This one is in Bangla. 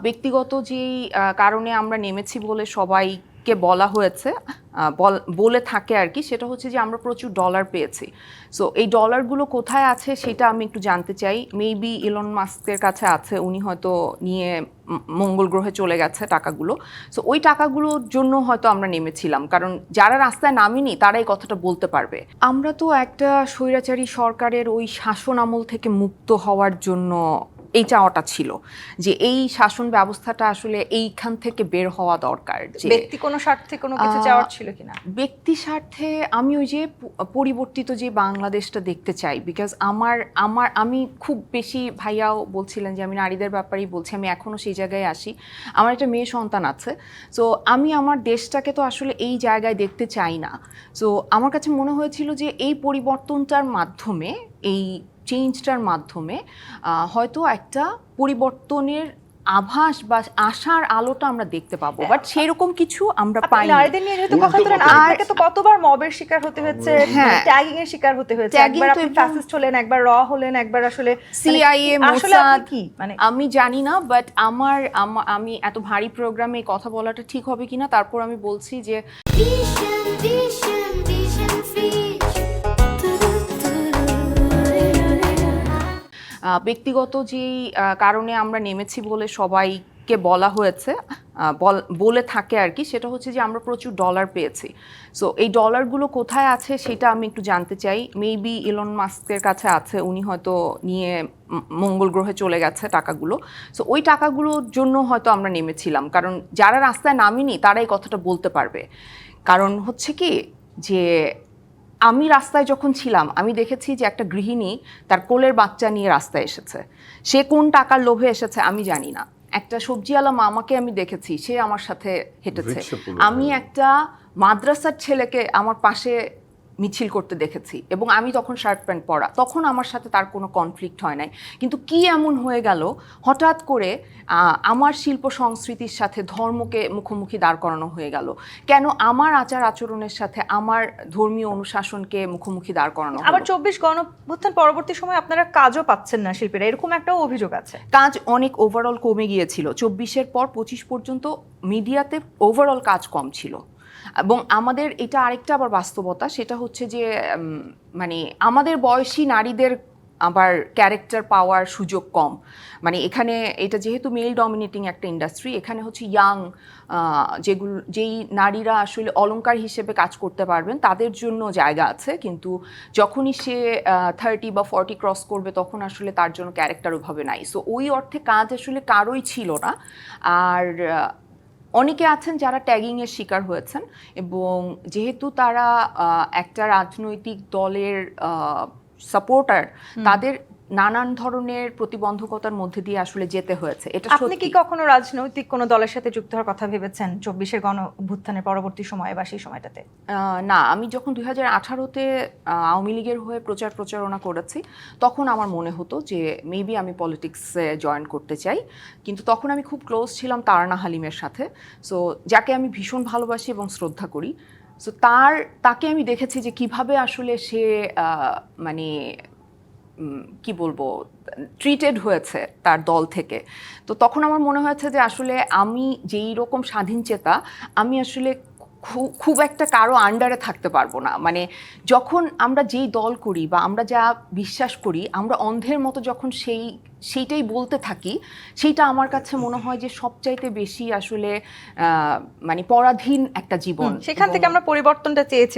ব্যক্তিগত যেই কারণে আমরা নেমেছি বলে সবাইকে বলা হয়েছে, বলে থাকে আর কি, সেটা হচ্ছে যে আমরা প্রচুর ডলার পেয়েছি। সো এই ডলারগুলো কোথায় আছে সেটা আমি একটু জানতে চাই। মেবি ইলন মাস্কের কাছে আছে, উনি হয়তো নিয়ে মঙ্গল গ্রহে চলে গেছে টাকাগুলো। সো ওই টাকাগুলোর জন্য হয়তো আমরা নেমেছিলাম, কারণ যারা রাস্তায় নামিনি তারা এই কথাটা বলতে পারবে। আমরা তো একটা স্বৈরাচারী সরকারের ওই শাসন আমল থেকে মুক্ত হওয়ার জন্য এই চাওয়াটা ছিল যে এই শাসন ব্যবস্থাটা আসলে এইখান থেকে বের হওয়া দরকার। যে ব্যক্তি কোনো স্বার্থে কোনো কিছু চাওয়ার ছিল কিনা? ব্যক্তি স্বার্থে আমি ওই যে পরিবর্তিত যে বাংলাদেশটা দেখতে চাই। বিকজ আমি খুব বেশি, ভাইয়াও বলছিলেন যে আমি নারীদের ব্যাপারেই বলছি, আমি এখনও সেই জায়গায় আসি। আমার একটা মেয়ে সন্তান আছে। সো আমি আমার দেশটাকে তো আসলে এই জায়গায় দেখতে চাই না। সো আমার কাছে মনে হয়েছিল যে এই পরিবর্তনটার মাধ্যমে, এই চেঞ্জটার মাধ্যমে হয়তো একটা পরিবর্তনের আভাস বা আশার আলোটা আমরা দেখতে পাবো, বাট সেরকম কিছু আমরা পাই। নারীদের নিয়ে যেহেতু কথা বলেন, আপনাকে তো কতবার মবের শিকার হতে হয়েছে, ট্যাগিং এর শিকার হতে হয়েছে। একবার আপনি ফ্যাসিস্ট হলেন, একবার র হলেন, একবার আসলে সিআইএ, মোসাদ কি মানে আমি জানি না, বাট আমি এত ভারী প্রোগ্রামে কথা বলাটা ঠিক হবে কিনা, তারপর আমি বলছি যে ব্যক্তিগত যেই কারণে আমরা নেমেছি বলে সবাইকে বলা হয়েছে, বলে থাকে আর কি, সেটা হচ্ছে যে আমরা প্রচুর ডলার পেয়েছি। সো এই ডলারগুলো কোথায় আছে সেটা আমি একটু জানতে চাই। মেবি ইলন মাস্কের কাছে আছে, উনি হয়তো নিয়ে মঙ্গল গ্রহে চলে গেছে টাকাগুলো। সো ওই টাকাগুলোর জন্য হয়তো আমরা নেমেছিলাম, কারণ যারা রাস্তায় নামিনি তারা এই কথাটা বলতে পারবে। কারণ হচ্ছে কি যে আমি রাস্তায় যখন ছিলাম আমি দেখেছি যে একটা গৃহিণী তার কোলের বাচ্চা নিয়ে রাস্তায় এসেছে। সে কোন টাকার লোভে এসেছে আমি জানি না। একটা সবজিওয়ালা মামাকে আমি দেখেছি, সে আমার সাথে হেঁটেছে। আমি একটা মাদ্রাসার ছেলেকে আমার পাশে মিছিল করতে দেখেছি, এবং আমি তখন শার্ট প্যান্ট পরা, তখন আমার সাথে তার কোনো কনফ্লিক্ট হয় নাই। কিন্তু কি এমন হয়ে গেল হঠাৎ করে আমার শিল্প সংস্কৃতির সাথে ধর্মকে মুখোমুখি দাঁড় করানো হয়ে গেল? কেন আমার আচার আচরণের সাথে আমার ধর্মীয় অনুশাসনকে মুখোমুখি দাঁড় করানো? আবার 24 গণঅভ্যুত্থান পরবর্তী সময় আপনারা কাজও পাচ্ছেন না শিল্পীরা, এরকম একটাও অভিযোগ আছে। কাজ অনেক ওভারঅল কমে গিয়েছিল। 24-এর পর 25 পর্যন্ত মিডিয়াতে ওভারঅল কাজ কম ছিল। এবং আমাদের এটা আরেকটা আবার বাস্তবতা, সেটা হচ্ছে যে মানে আমাদের বয়সী নারীদের আবার ক্যারেক্টার পাওয়ার সুযোগ কম। মানে এখানে এটা যেহেতু মেল ডমিনেটিং একটা ইন্ডাস্ট্রি, এখানে হচ্ছে ইয়াং যেই নারীরা আসলে অলংকার হিসেবে কাজ করতে পারবেন তাদের জন্য জায়গা আছে, কিন্তু যখনই সে 30 বা 40 ক্রস করবে তখন আসলে তার জন্য ক্যারেক্টার ওইভাবে নাই। সো ওই অর্থে কাজ আসলে কারোই ছিল না। আর অনেকে আছেন যারা ট্যাগিংয়ের শিকার হয়েছেন, এবং যেহেতু তারা একটা রাজনৈতিক দলের সাপোর্টার, তাদের নানান ধরনের প্রতিবন্ধকতার মধ্যে দিয়ে আসলে যেতে হয়েছে। এটা আপনি কি কখনো রাজনৈতিক কোনো দলের সাথে যুক্ত হওয়ার কথা ভেবেছেন 24-এর গণঅভ্যুত্থানের পরবর্তী সময়ে বা সেই সময়টাতে? না, আমি যখন 2018-তে আওয়ামী লীগের হয়ে প্রচারণা করেছি তখন আমার মনে হতো যে মেবি আমি পলিটিক্সে জয়েন করতে চাই, কিন্তু তখন আমি খুব ক্লোজ ছিলাম তারানা হালিমের সাথে। সো যাকে আমি ভীষণ ভালোবাসি এবং শ্রদ্ধা করি। সো তাকে আমি দেখেছি যে কিভাবে আসলে সে মানে কি বলবো, ট্রিটেড হয়েছে তার দল থেকে। তো তখন আমার মনে হয়েছে যে আসলে আমি যেই রকম স্বাধীনচেতা, আমি আসলে খুব একটা কারো আন্ডারে থাকতে পারবো না। মানে যখন আমরা যেই দল করি বা আমরা যা বিশ্বাস করি, আমরা অন্ধের মতো যখন সেইটাই বলতে থাকি, সেইটা আমার কাছে মনে হয় যে সবচাইতে বেশি আসলে মানে পরাধীন একটা জীবন। সেখান থেকে আমরা পরিবর্তনটা চেয়েছিলাম।